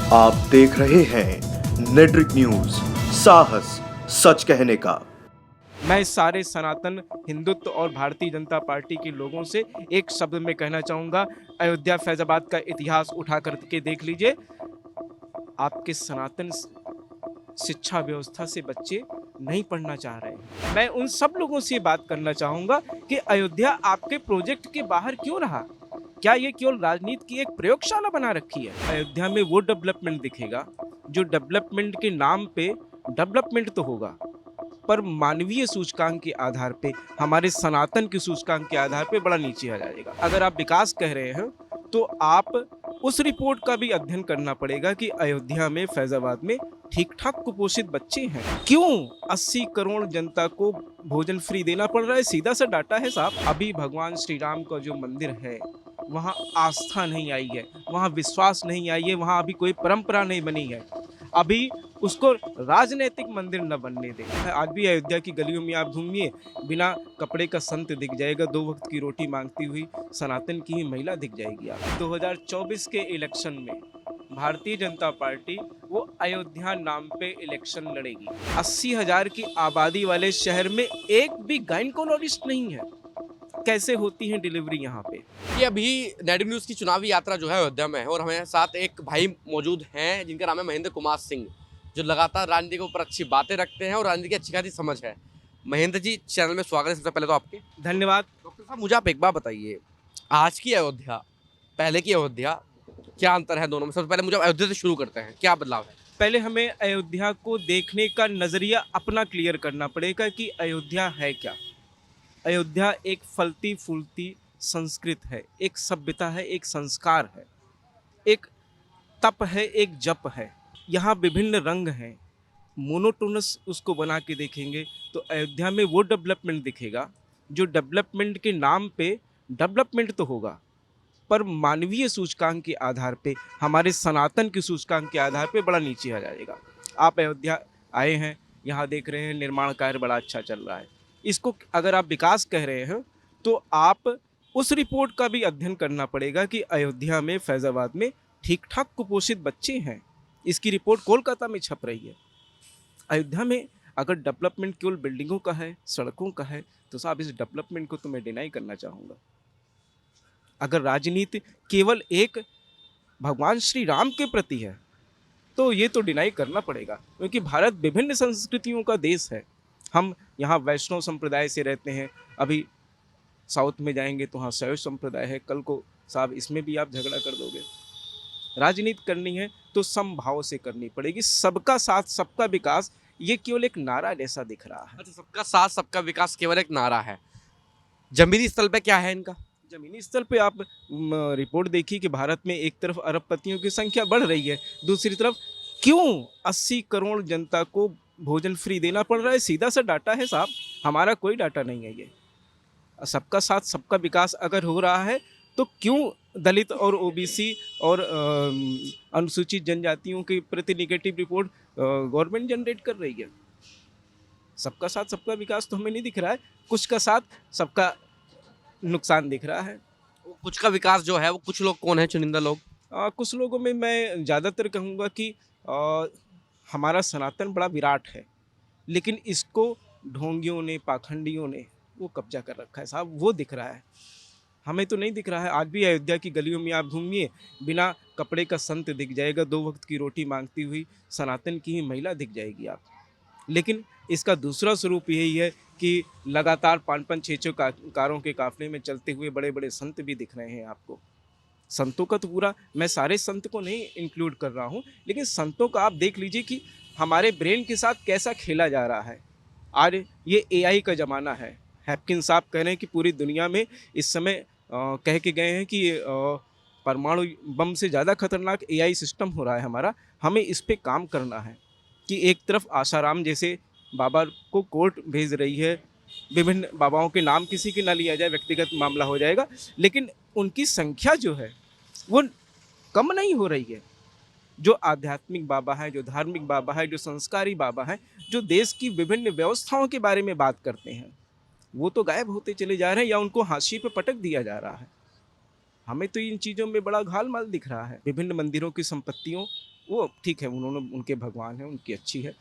आप देख रहे हैं नेट्रिक न्यूज, साहस सच कहने का। मैं सारे सनातन हिंदुत्व और भारतीय जनता पार्टी के लोगों से एक शब्द में कहना चाहूँगा, अयोध्या फैजाबाद का इतिहास उठा करके देख लीजिए। आपके सनातन शिक्षा व्यवस्था से बच्चे नहीं पढ़ना चाह रहे हैं। मैं उन सब लोगों से बात करना चाहूँगा कि अयोध्या आपके प्रोजेक्ट के बाहर क्यों रहा? क्या ये केवल राजनीति की एक प्रयोगशाला बना रखी है? अयोध्या में वो डेवलपमेंट दिखेगा जो डेवलपमेंट के नाम पे डेवलपमेंट तो होगा, पर मानवीय सूचकांक के आधार पे, हमारे सनातन के सूचकांक के आधार पे बड़ा नीचे आ जाएगा। अगर आप विकास कह रहे हैं तो आप उस रिपोर्ट का भी अध्ययन करना पड़ेगा कि अयोध्या में, फैजाबाद में ठीक ठाक कुपोषित बच्चे हैं। क्यों 80 करोड़ जनता को भोजन फ्री देना पड़ रहा है? सीधा सा डाटा है साहब। अभी भगवान श्री राम का जो मंदिर है वहाँ आस्था नहीं आई है, वहाँ विश्वास नहीं आई है, वहाँ अभी कोई परंपरा नहीं बनी है। अभी उसको राजनीतिक मंदिर न बनने दें। आज भी अयोध्या की गलियों में आप घूमिए, बिना कपड़े का संत दिख जाएगा, 2 वक्त की रोटी मांगती हुई सनातन की ही महिला दिख जाएगी आप। 2024 के इलेक्शन में भारतीय जनता पार्टी वो अयोध्या नाम पे इलेक्शन लड़ेगी। 80,000 की आबादी वाले शहर में एक भी गायनेकोलॉजिस्ट नहीं है। कैसे होती है डिलीवरी यहाँ पे? ये अभी नेटिव न्यूज़ की चुनावी यात्रा जो है अयोध्या में है और हमारे साथ एक भाई मौजूद हैं जिनका नाम है महेंद्र कुमार सिंह, जो लगातार राजनीति के ऊपर अच्छी बातें रखते हैं और राजनीति की अच्छी खासी समझ है। महेंद्र जी, चैनल में स्वागत है सबसे पहले तो आपके। धन्यवाद। डॉक्टर साहब, मुझे आप एक बात बताइए, आज की अयोध्या, पहले की अयोध्या, क्या अंतर है दोनों में? सबसे पहले मुझे अयोध्या से शुरू करते हैं, क्या बदलाव है? पहले हमें अयोध्या को देखने का नजरिया अपना क्लियर करना पड़ेगा कि अयोध्या है क्या। अयोध्या एक फलती फूलती संस्कृत है, एक सभ्यता है, एक संस्कार है, एक तप है, एक जप है। यहाँ विभिन्न रंग हैं। मोनोटोनस उसको बना के देखेंगे तो अयोध्या में वो डेवलपमेंट दिखेगा जो डेवलपमेंट के नाम पे डेवलपमेंट तो होगा, पर मानवीय सूचकांक के आधार पे, हमारे सनातन के सूचकांक के आधार पे बड़ा नीचे आ जाएगा। आप अयोध्या आए हैं, यहाँ देख रहे हैं निर्माण कार्य बड़ा अच्छा चल रहा है। इसको अगर आप विकास कह रहे हैं तो आप उस रिपोर्ट का भी अध्ययन करना पड़ेगा कि अयोध्या में, फैजाबाद में ठीक ठाक कुपोषित बच्चे हैं। इसकी रिपोर्ट कोलकाता में छप रही है। अयोध्या में अगर डेवलपमेंट केवल बिल्डिंगों का है, सड़कों का है, तो साहब इस डेवलपमेंट को तो मैं डिनाई करना चाहूँगा। अगर राजनीति केवल एक भगवान श्री राम के प्रति है तो ये तो डिनाई करना पड़ेगा, क्योंकि भारत विभिन्न संस्कृतियों का देश है। हम यहाँ वैष्णव संप्रदाय से रहते हैं, अभी साउथ में जाएंगे तो वहाँ शैव संप्रदाय है, कल को साहब इसमें भी आप झगड़ा कर दोगे। राजनीति करनी है तो समभाव से करनी पड़ेगी। सबका साथ सबका विकास ये केवल एक नारा जैसा दिख रहा है। अच्छा, सबका साथ सबका विकास केवल एक नारा है, जमीनी स्तर पे क्या है इनका? जमीनी स्तर पे आप रिपोर्ट देखिए कि भारत में एक तरफ अरबपतियों की संख्या बढ़ रही है, दूसरी तरफ क्यों 80 करोड़ जनता को भोजन फ्री देना पड़ रहा है? सीधा सा डाटा है साहब, हमारा कोई डाटा नहीं है। ये सबका साथ सबका विकास अगर हो रहा है तो क्यों दलित और ओबीसी और अनुसूचित जनजातियों के प्रति नेगेटिव रिपोर्ट गवर्नमेंट जनरेट कर रही है? सबका साथ सबका विकास तो हमें नहीं दिख रहा है, कुछ का साथ सबका नुकसान दिख रहा है। कुछ का विकास जो है वो कुछ लोग कौन है, चुनिंदा लोग? कुछ लोगों में मैं ज़्यादातर कहूँगा कि हमारा सनातन बड़ा विराट है, लेकिन इसको ढोंगियों ने, पाखंडियों ने वो कब्जा कर रखा है साहब, वो दिख रहा है, हमें तो नहीं दिख रहा है। आज भी अयोध्या की गलियों में आप घूमिए, बिना कपड़े का संत दिख जाएगा, 2 वक्त की रोटी मांगती हुई सनातन की ही महिला दिख जाएगी आप। लेकिन इसका दूसरा स्वरूप यही है कि लगातार 5-5, 6-6 कारों के काफले में चलते हुए बड़े बड़े संत भी दिख रहे हैं आपको। संतों का तो पूरा, मैं सारे संत को नहीं इंक्लूड कर रहा हूँ, लेकिन संतों का आप देख लीजिए कि हमारे ब्रेन के साथ कैसा खेला जा रहा है। आज ये एआई का ज़माना है। हैपकिन साहब कह रहे हैं कि पूरी दुनिया में इस समय कह के गए हैं कि परमाणु बम से ज़्यादा खतरनाक एआई सिस्टम हो रहा है हमारा। हमें इस पे काम करना है कि एक तरफ आसाराम जैसे बाबा को कोर्ट भेज रही है, विभिन्न बाबाओं के नाम किसी के ना लिया जाए, व्यक्तिगत मामला हो जाएगा, लेकिन उनकी संख्या जो है वो कम नहीं हो रही है। जो आध्यात्मिक बाबा है, जो धार्मिक बाबा है, जो संस्कारी बाबा है, जो देश की विभिन्न व्यवस्थाओं के बारे में बात करते हैं, वो तो गायब होते चले जा रहे हैं या उनको हाशिए पे पटक दिया जा रहा है। हमें तो इन चीज़ों में बड़ा घालमाल दिख रहा है। विभिन्न मंदिरों की संपत्तियों वो ठीक है, उन्होंने उनके भगवान हैं, उनकी अच्छी है।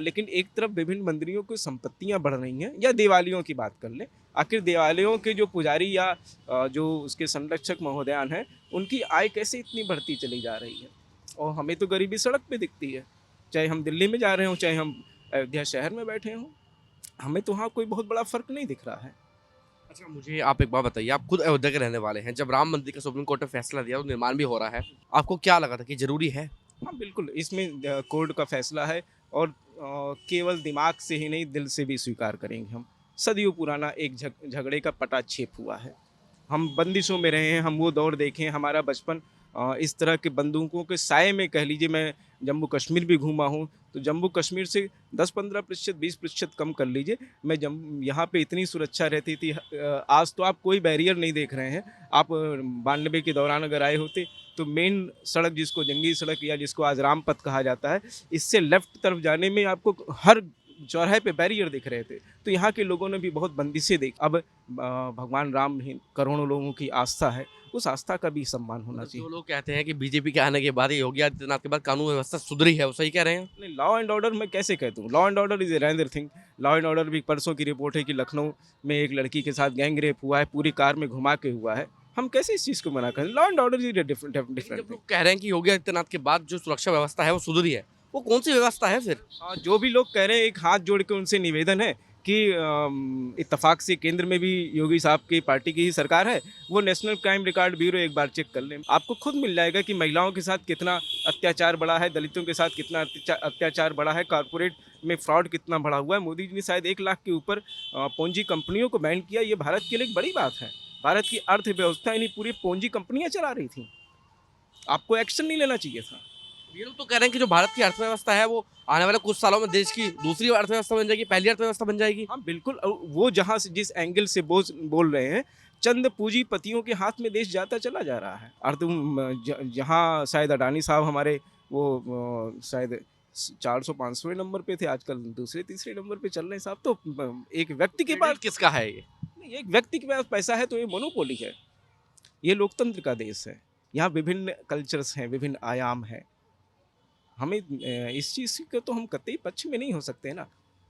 लेकिन एक तरफ विभिन्न मंदिरों की संपत्तियां बढ़ रही हैं, या देवालयों की बात कर लें, आखिर देवालयों के जो पुजारी या जो उसके संरक्षक महोदयान हैं, उनकी आय कैसे इतनी बढ़ती चली जा रही है, और हमें तो गरीबी सड़क पे दिखती है। चाहे हम दिल्ली में जा रहे हों, चाहे हम अयोध्या शहर में बैठे हों, हमें तो वहाँ कोई बहुत बड़ा फ़र्क नहीं दिख रहा है। अच्छा, मुझे आप एक बात बताइए, आप खुद अयोध्या के रहने वाले हैं। जब राम मंदिर का सुप्रीम कोर्ट ने फैसला दिया, तो निर्माण भी हो रहा है, आपको क्या लगा था कि ज़रूरी है? हाँ, बिल्कुल, इसमें कोर्ट का फैसला है, और केवल दिमाग से ही नहीं, दिल से भी स्वीकार करेंगे हम। सदियों पुराना एक झगड़े का पटाक्षेप हुआ है। हम बंदिशों में रहे हैं, हम वो दौर देखे हैं, हमारा बचपन इस तरह के बंदूकों के साए में, कह लीजिए, मैं जम्मू कश्मीर भी घूमा हूँ, तो जम्मू कश्मीर से 10-15%, 20% कम कर लीजिए, मैं यहाँ पे इतनी सुरक्षा रहती थी। आज तो आप कोई बैरियर नहीं देख रहे हैं। आप 92 के दौरान अगर आए होते, तो मेन सड़क, जिसको जंगी सड़क या जिसको आज रामपथ कहा जाता है, इससे लेफ्ट तरफ जाने में आपको हर चौराहे पे बैरियर दिख रहे थे। तो यहाँ के लोगों ने भी बहुत बंदिशें देखी। अब भगवान राम ही करोड़ों लोगों की आस्था है, उस आस्था का भी सम्मान होना जो चाहिए। लोग कहते हैं कि बीजेपी के आने के बाद, योगी आदित्यनाथ के बाद कानून व्यवस्था सुधरी है, वो सही कह रहे हैं? नहीं, लॉ एंड ऑर्डर मैं कैसे कहता हूँ? Law and order is a render thing. Law and order भी, परसों की रिपोर्ट है कि लखनऊ में एक लड़की के साथ गैंग रेप हुआ है, पूरी कार में घुमा के हुआ है। हम कैसे इस चीज़ को मना करें? Law and order is different लेकिन डिफरेंट जब थिंग। लोग कह रहे हैं कि योगी आदित्यनाथ के बाद जो सुरक्षा व्यवस्था है वो सुधरी है, वो कौन सी व्यवस्था है फिर? जो भी लोग कह रहे हैं, एक हाथ जोड़ के उनसे निवेदन है कि इत्तेफाक से केंद्र में भी योगी साहब की पार्टी की ही सरकार है, वो नेशनल क्राइम रिकॉर्ड ब्यूरो एक बार चेक कर लें। आपको खुद मिल जाएगा कि महिलाओं के साथ कितना अत्याचार बढ़ा है, दलितों के साथ कितना अत्याचार बढ़ा है, कॉर्पोरेट में फ्रॉड कितना बढ़ा हुआ है। मोदी जी ने शायद 1 लाख के ऊपर पूंजी कंपनियों को बैन किया। ये भारत के लिए एक बड़ी बात है। भारत की अर्थव्यवस्था इन्हीं पूरी पूंजी कंपनियां चला रही थी। आपको एक्शन नहीं लेना चाहिए था। ये लोग तो कह रहे हैं कि जो भारत की अर्थव्यवस्था है वो आने वाले कुछ सालों में देश की दूसरी अर्थव्यवस्था बन जाएगी, पहली अर्थव्यवस्था बन जाएगी। हाँ, बिल्कुल। वो जहाँ से, जिस एंगल से बोल रहे हैं, चंद पूंजीपतियों के हाथ में देश जाता चला जा रहा है। और जहाँ शायद अडानी साहब हमारे वो शायद 400-500 नंबर पे थे, आजकल दूसरे तीसरे नंबर पे चल रहे हैं साहब। तो एक व्यक्ति के पास, किसका है ये? नहीं, एक व्यक्ति के पास पैसा है तो ये मोनोपोली है। ये लोकतंत्र का देश है। यहाँ विभिन्न कल्चर्स हैं, विभिन्न आयाम हैं। हमें इस चीज़ का तो हम कतई पक्ष में नहीं हो सकते ना,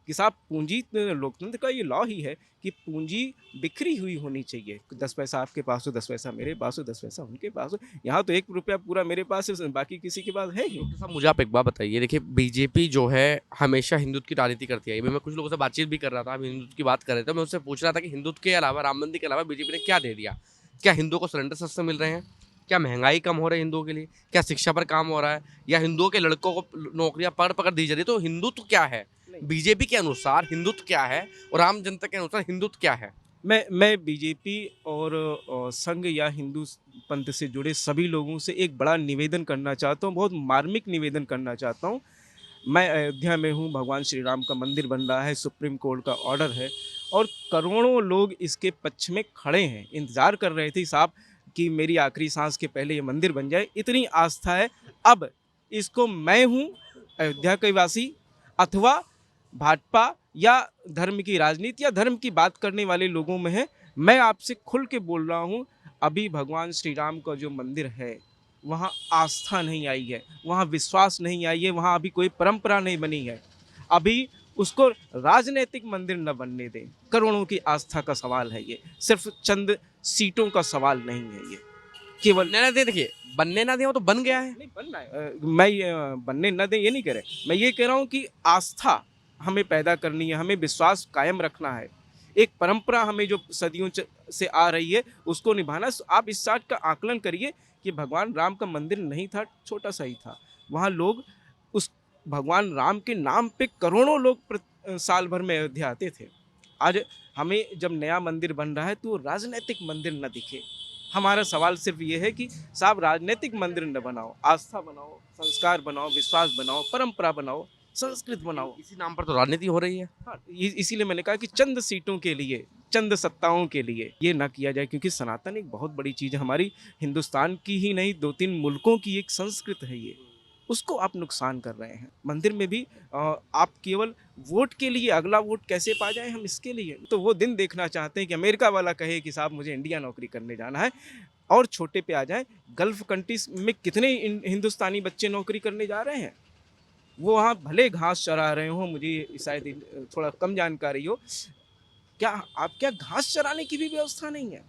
कि साहब पूंजी, लोकतंत्र का ये लॉ ही है कि पूंजी बिखरी हुई होनी चाहिए। 10 पैसा आपके पास हो, 10 पैसा मेरे पास हो, 10 पैसा उनके पास हो। यहाँ तो 1 रुपया पूरा मेरे पास है, बाकी किसी के पास है ही। डॉक्टर साहब, मुझे आप एक बात बताइए, देखिए बीजेपी जो है हमेशा हिंदुत्व की राजनीति करती है। मैं कुछ लोगों से बातचीत भी कर रहा था, हम हिंदुत्व की बात कर रहे थे, मैं उससे पूछ रहा था कि हिंदुत्व के अलावा, राम मंदिर के अलावा बीजेपी ने क्या दे दिया? क्या हिंदुओं को सिलेंडर सस्ते मिल रहे हैं? क्या महंगाई कम हो रही है हिंदुओं के लिए? क्या शिक्षा पर काम हो रहा है? या हिंदुओं के लड़कों को नौकरियां पकड़ दी जा रही है? तो हिंदुत्व क्या है बीजेपी के अनुसार? हिंदुत्व क्या है और आम जनता के अनुसार हिंदुत्व क्या है? मैं बीजेपी और संघ या हिंदू पंथ से जुड़े सभी लोगों से एक बड़ा निवेदन करना चाहता हूँ, बहुत मार्मिक निवेदन करना चाहता हूँ। मैं अयोध्या में हूँ, भगवान श्री राम का मंदिर बन रहा है, सुप्रीम कोर्ट का ऑर्डर है, और करोड़ों लोग इसके पक्ष में खड़े हैं, इंतज़ार कर रहे थे साहब कि मेरी आखिरी सांस के पहले ये मंदिर बन जाए। इतनी आस्था है। अब इसको मैं हूँ अयोध्या के वासी, अथवा भाजपा या धर्म की राजनीति या धर्म की बात करने वाले लोगों में है, मैं आपसे खुल के बोल रहा हूँ, अभी भगवान श्री राम का जो मंदिर है, वहाँ आस्था नहीं आई है, वहाँ विश्वास नहीं आई है, वहाँ अभी कोई परंपरा नहीं बनी है। अभी उसको राजनीतिक मंदिर न बनने दें। करोड़ों की आस्था का सवाल है ये, सिर्फ चंद सीटों का सवाल नहीं है ये। केवल बनने ना दे, देखिए बनने ना दे, वो तो बन गया है। नहीं बनना है, मैं बनने न दें ये नहीं कह रहे, मैं ये कह रहा हूँ कि आस्था हमें पैदा करनी है, हमें विश्वास कायम रखना है। एक परंपरा हमें जो सदियों से आ रही है, उसको निभाना। आप इस बात का आकलन करिए कि भगवान राम का मंदिर नहीं था, छोटा सा ही था, वहाँ लोग उस भगवान राम के नाम पे करोड़ों लोग साल भर में अयोध्या आते थे। आज हमें जब नया मंदिर बन रहा है तो राजनीतिक मंदिर न दिखे। हमारा सवाल सिर्फ ये है कि साहब राजनीतिक मंदिर न बनाओ, आस्था बनाओ, संस्कार बनाओ, विश्वास बनाओ, परंपरा बनाओ, संस्कृत बनाओ। इसी नाम पर तो राजनीति हो रही है। हाँ, इसीलिए मैंने कहा कि चंद सीटों के लिए, चंद सत्ताओं के लिए ये ना किया जाए, क्योंकि सनातन एक बहुत बड़ी चीज़ है, हमारी हिंदुस्तान की ही नहीं 2-3 मुल्कों की एक संस्कृत है ये। उसको आप नुकसान कर रहे हैं। मंदिर में भी आप केवल वोट के लिए, अगला वोट कैसे पा जाए हम इसके लिए, तो वो दिन देखना चाहते हैं कि अमेरिका वाला कहे कि साहब मुझे इंडिया नौकरी करने जाना है। और छोटे पे आ जाएं, गल्फ कंट्रीज में कितने हिंदुस्तानी बच्चे नौकरी करने जा रहे हैं। वो वहाँ भले घास चरा रहे हो, मुझे शायद थोड़ा कम जानकारी हो, क्या घास चराने की भी व्यवस्था नहीं है।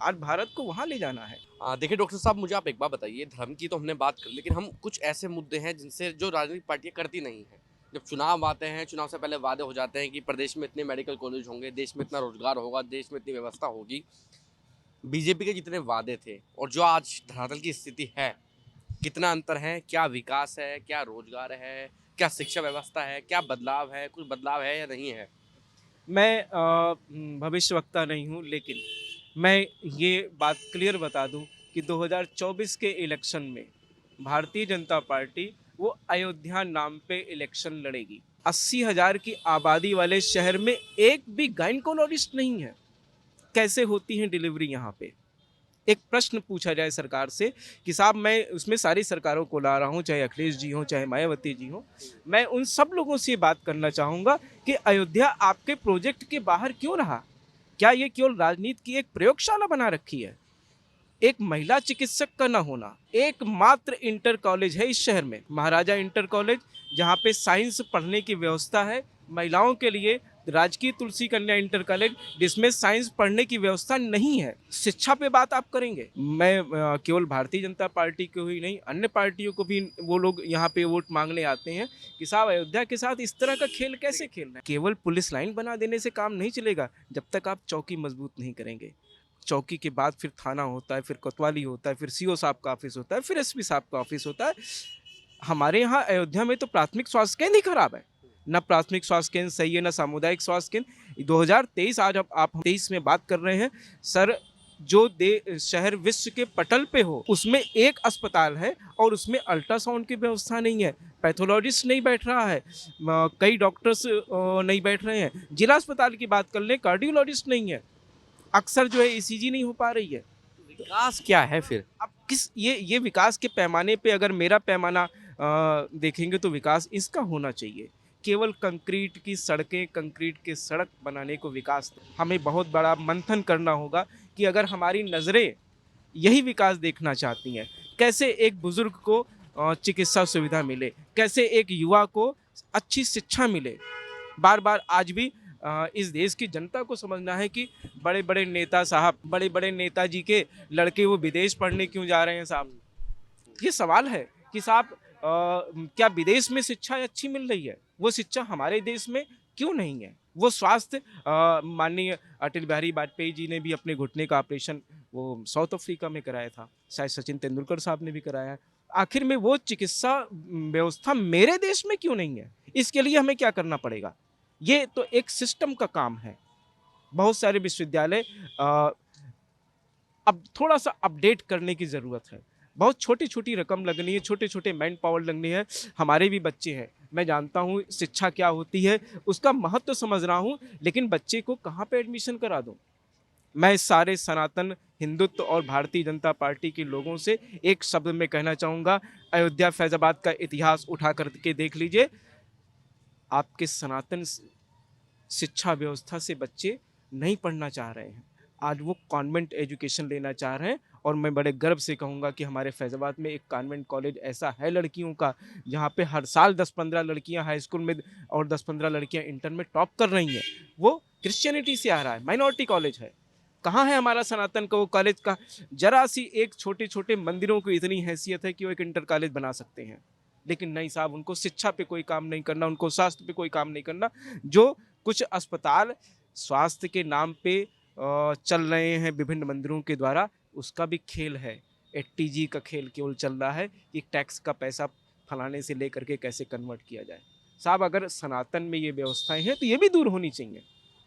आज भारत को वहाँ ले जाना है। देखिए डॉक्टर साहब, मुझे आप एक बात बताइए, धर्म की तो हमने बात कर, लेकिन हम कुछ ऐसे मुद्दे हैं जिनसे जो राजनीतिक पार्टियां करती नहीं हैं। जब चुनाव आते हैं, चुनाव से पहले वादे हो जाते हैं कि प्रदेश में इतने मेडिकल कॉलेज होंगे, देश में इतना रोजगार होगा, देश में इतनी व्यवस्था होगी। बीजेपी के जितने वादे थे और जो आज धरातल की स्थिति है, कितना अंतर है? क्या विकास है, क्या रोजगार है, क्या शिक्षा व्यवस्था है, क्या बदलाव है, कुछ बदलाव है या नहीं है? मैं भविष्यवक्ता नहीं हूँ, लेकिन मैं ये बात क्लियर बता दूं कि 2024 के इलेक्शन में भारतीय जनता पार्टी वो अयोध्या नाम पे इलेक्शन लड़ेगी। 80,000 की आबादी वाले शहर में एक भी गायनकोलॉजिस्ट नहीं है। कैसे होती है डिलीवरी यहाँ पे? एक प्रश्न पूछा जाए सरकार से कि साहब, मैं उसमें सारी सरकारों को ला रहा हूँ, चाहे अखिलेश जी हों, चाहे मायावती जी हों, मैं उन सब लोगों से बात करना चाहूँगा कि अयोध्या आपके प्रोजेक्ट के बाहर क्यों रहा? क्या ये केवल राजनीति की एक प्रयोगशाला बना रखी है? एक महिला चिकित्सक का न होना, एकमात्र इंटर कॉलेज है इस शहर में, महाराजा इंटर कॉलेज, जहाँ पे साइंस पढ़ने की व्यवस्था है महिलाओं के लिए। राजकीय तुलसी कन्या इंटर कॉलेज, जिसमें साइंस पढ़ने की व्यवस्था नहीं है। शिक्षा पे बात आप करेंगे? मैं केवल भारतीय जनता पार्टी को ही नहीं, अन्य पार्टियों को भी वो लोग यहाँ पे वोट मांगने आते हैं कि साहब अयोध्या के साथ इस तरह का खेल कैसे खेलना है। केवल पुलिस लाइन बना देने से काम नहीं चलेगा जब तक आप चौकी मजबूत नहीं करेंगे। चौकी के बाद फिर थाना होता है, फिर कोतवाली होता है, फिर सीओ साहब का ऑफिस होता है, फिर एसपी साहब का ऑफिस होता है। हमारे यहाँ अयोध्या में तो प्राथमिक स्वास्थ्य केंद्र ही खराब है। न प्राथमिक स्वास्थ्य केंद्र सही है, न सामुदायिक स्वास्थ्य केंद्र। 2023 आज आप 23 में बात कर रहे हैं सर, जो शहर विश्व के पटल पे हो उसमें एक अस्पताल है और उसमें अल्ट्रासाउंड की व्यवस्था नहीं है, पैथोलॉजिस्ट नहीं बैठ रहा है, कई डॉक्टर्स नहीं बैठ रहे हैं। जिला अस्पताल की बात कर लें, कार्डियोलॉजिस्ट नहीं है, अक्सर जो है ईसीजी नहीं हो पा रही है। विकास क्या है फिर? अब ये विकास के पैमाने पे अगर मेरा पैमाना देखेंगे तो विकास इसका होना चाहिए। केवल कंक्रीट की सड़कें, कंक्रीट के सड़क बनाने को विकास, हमें बहुत बड़ा मंथन करना होगा कि अगर हमारी नज़रें यही विकास देखना चाहती हैं, कैसे एक बुजुर्ग को चिकित्सा सुविधा मिले, कैसे एक युवा को अच्छी शिक्षा मिले। बार बार आज भी इस देश की जनता को समझना है कि बड़े बड़े नेता साहब, बड़े बड़े नेताजी के लड़के वो विदेश पढ़ने क्यों जा रहे हैं साहब। ये सवाल है कि साहब क्या विदेश में शिक्षा अच्छी मिल रही है? वो शिक्षा हमारे देश में क्यों नहीं है? वो स्वास्थ्य, माननीय अटल बिहारी वाजपेयी जी ने भी अपने घुटने का ऑपरेशन वो साउथ अफ्रीका में कराया था, शायद सचिन तेंदुलकर साहब ने भी कराया है। आखिर में वो चिकित्सा व्यवस्था मेरे देश में क्यों नहीं है? इसके लिए हमें क्या करना पड़ेगा? ये तो एक सिस्टम का काम है। बहुत सारे विश्वविद्यालय अब थोड़ा सा अपडेट करने की ज़रूरत है। बहुत छोटी छोटी रकम लगनी है, छोटे छोटे मैन पावर लगनी है। हमारे भी बच्चे हैं, मैं जानता हूँ शिक्षा क्या होती है, उसका महत्व समझ रहा हूँ, लेकिन बच्चे को कहाँ पे एडमिशन करा दूँ? मैं सारे सनातन हिंदुत्व और भारतीय जनता पार्टी के लोगों से एक शब्द में कहना चाहूँगा, अयोध्या फैज़ाबाद का इतिहास उठा करके देख लीजिए। आपके सनातन शिक्षा व्यवस्था से बच्चे नहीं पढ़ना चाह रहे हैं, आज वो कॉन्वेंट एजुकेशन लेना चाह रहे हैं। और मैं बड़े गर्व से कहूँगा कि हमारे फैज़ाबाद में एक कॉन्वेंट कॉलेज ऐसा है लड़कियों का, जहाँ पे हर साल 10-15 लड़कियाँ हाई स्कूल में और 10-15 लड़कियाँ इंटर में टॉप कर रही हैं। वो क्रिश्चियनिटी से आ रहा है, माइनॉरिटी कॉलेज है। कहाँ है हमारा सनातन का वो कॉलेज का? जरा सी एक छोटे छोटे मंदिरों की इतनी हैसियत है कि वो एक इंटर कॉलेज बना सकते हैं, लेकिन नहीं साहब, उनको शिक्षा पे कोई काम नहीं करना, उनको स्वास्थ्य पे कोई काम नहीं करना। जो कुछ अस्पताल स्वास्थ्य के नाम पे चल रहे हैं विभिन्न मंदिरों के द्वारा, उसका भी खेल है। 80G का खेल केवल चल रहा है कि टैक्स का पैसा फलाने से लेकर के कैसे कन्वर्ट किया जाए। साहब, अगर सनातन में ये व्यवस्थाएं हैं तो ये भी दूर होनी चाहिए,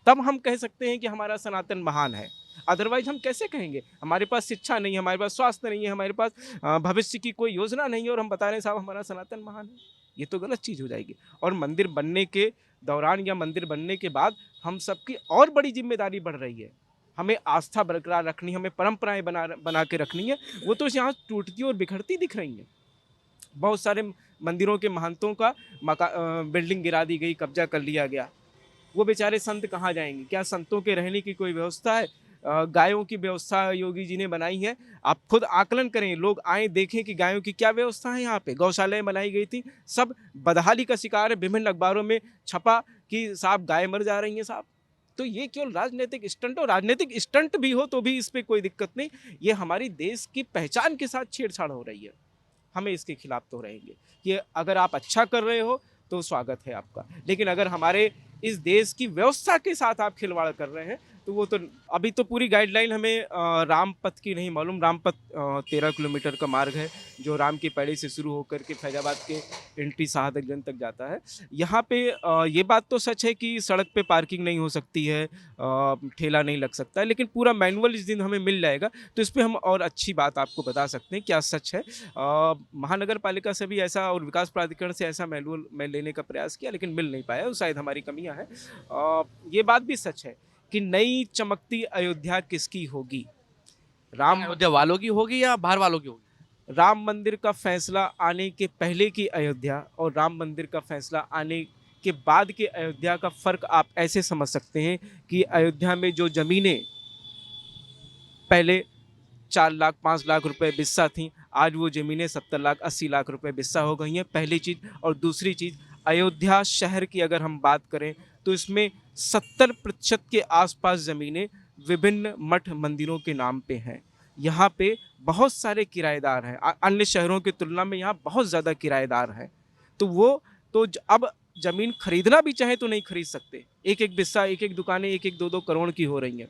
तब हम कह सकते हैं कि हमारा सनातन महान है। अदरवाइज हम कैसे कहेंगे? हमारे पास शिक्षा नहीं है, हमारे पास स्वास्थ्य नहीं है, हमारे पास भविष्य की कोई योजना नहीं है और हम बता रहे हैं साहब हमारा सनातन महान है। ये तो गलत चीज़ हो जाएगी। और मंदिर बनने के दौरान या मंदिर बनने के बाद हम सबकी और बड़ी जिम्मेदारी बढ़ रही है। हमें आस्था बरकरार रखनी, हमें परंपराएं बना के रखनी है। वो तो यहाँ टूटती और बिखरती दिख रही हैं। बहुत सारे मंदिरों के महंतों का बिल्डिंग गिरा दी गई, कब्जा कर लिया गया। वो बेचारे संत कहाँ जाएंगे? क्या संतों के रहने की कोई व्यवस्था है? गायों की व्यवस्था योगी जी ने बनाई है। आप खुद आकलन करें, लोग आएँ देखें कि गायों की क्या व्यवस्था है यहाँ पे। गौशालाएँ बनाई गई थी, सब बदहाली का शिकार है। विभिन्न अखबारों में छपा कि साहब गाय मर जा रही हैं साहब। तो ये केवल राजनीतिक स्टंट, और राजनीतिक स्टंट भी हो तो भी इस पे कोई दिक्कत नहीं। ये हमारी देश की पहचान के साथ छेड़छाड़ हो रही है। हमें इसके खिलाफ तो रहेंगे कि अगर आप अच्छा कर रहे हो तो स्वागत है आपका, लेकिन अगर हमारे इस देश की व्यवस्था के साथ आप खिलवाड़ कर रहे हैं तो वो तो अभी तो पूरी गाइडलाइन हमें रामपथ की नहीं मालूम। रामपथ 13 किलोमीटर का मार्ग है जो राम की पैड़ी से शुरू होकर के फैजाबाद के एंट्री शहादतगंज तक जाता है। यहाँ पे ये बात तो सच है कि सड़क पे पार्किंग नहीं हो सकती है, ठेला नहीं लग सकता है, लेकिन पूरा मैनुअल इस दिन हमें मिल जाएगा तो इस पर हम और अच्छी बात आपको बता सकते हैं क्या सच है। महानगर पालिका से भी ऐसा और विकास प्राधिकरण से ऐसा मैनुअल मैं लेने का प्रयास किया लेकिन मिल नहीं पाया, शायद हमारी कमियां हैं। ये बात भी सच है कि नई चमकती अयोध्या किसकी होगी? राम अयोध्या वालों की होगी या बाहर वालों की होगी? राम मंदिर का फैसला आने के पहले की अयोध्या और राम मंदिर का फैसला आने के बाद की अयोध्या का फर्क आप ऐसे समझ सकते हैं कि अयोध्या में जो जमीनें पहले 4 लाख 5 लाख रुपए बिस्सा थी, आज वो ज़मीनें 70 लाख 80 लाख रुपए बिस्सा हो गई हैं, पहली चीज़। और दूसरी चीज़, अयोध्या शहर की अगर हम बात करें तो इसमें 70% के आसपास ज़मीनें विभिन्न मठ मंदिरों के नाम पे हैं। यहाँ पे बहुत सारे किराएदार हैं, अन्य शहरों की तुलना में यहाँ बहुत ज़्यादा किराएदार हैं। तो वो अब ज़मीन खरीदना भी चाहे तो नहीं खरीद सकते। एक एक बिस्सा, एक एक दुकानें 1-1 2-2 करोड़ की हो रही हैं।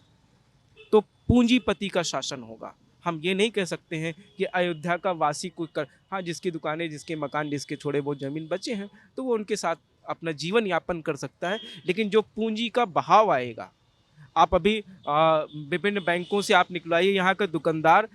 तो पूंजीपति का शासन होगा। हम ये नहीं कह सकते हैं कि अयोध्या का वासी कोई कर, हाँ जिसकी दुकानें, जिसके मकान, जिसके थोड़े बहुत ज़मीन बचे हैं तो वो उनके साथ अपना जीवन यापन कर सकता है, लेकिन जो पूंजी का बहाव आएगा, आप अभी विभिन्न बैंकों से आप निकलवाइए, यहाँ का दुकानदार,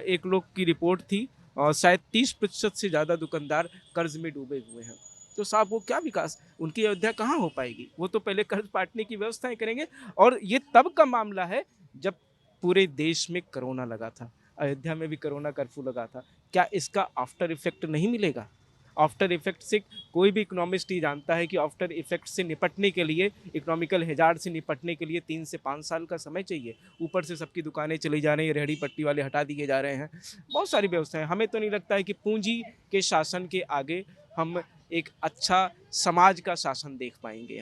एक लोग की रिपोर्ट थी शायद 30% से ज़्यादा दुकानदार कर्ज में डूबे हुए हैं। तो साहब वो क्या विकास, उनकी अयोध्या कहाँ हो पाएगी? वो तो पहले कर्ज बांटने की व्यवस्थाएं करेंगे। और ये तब का मामला है जब पूरे देश में कोरोना लगा था, अयोध्या में भी कोरोना कर्फ्यू लगा था। क्या इसका आफ्टर इफेक्ट नहीं मिलेगा? आफ्टर इफेक्ट से कोई भी इकोनॉमिस्ट ही जानता है कि आफ्टर इफेक्ट से निपटने के लिए, इकोनॉमिकल हैजार्ड से निपटने के लिए 3 से 5 साल का समय चाहिए। ऊपर से सबकी दुकानें चली जा रही हैं, रेहड़ी पट्टी वाले हटा दिए जा रहे हैं, बहुत सारी व्यवस्थाएं। हमें तो नहीं लगता है कि पूंजी के शासन के आगे हम एक अच्छा समाज का शासन देख पाएंगे।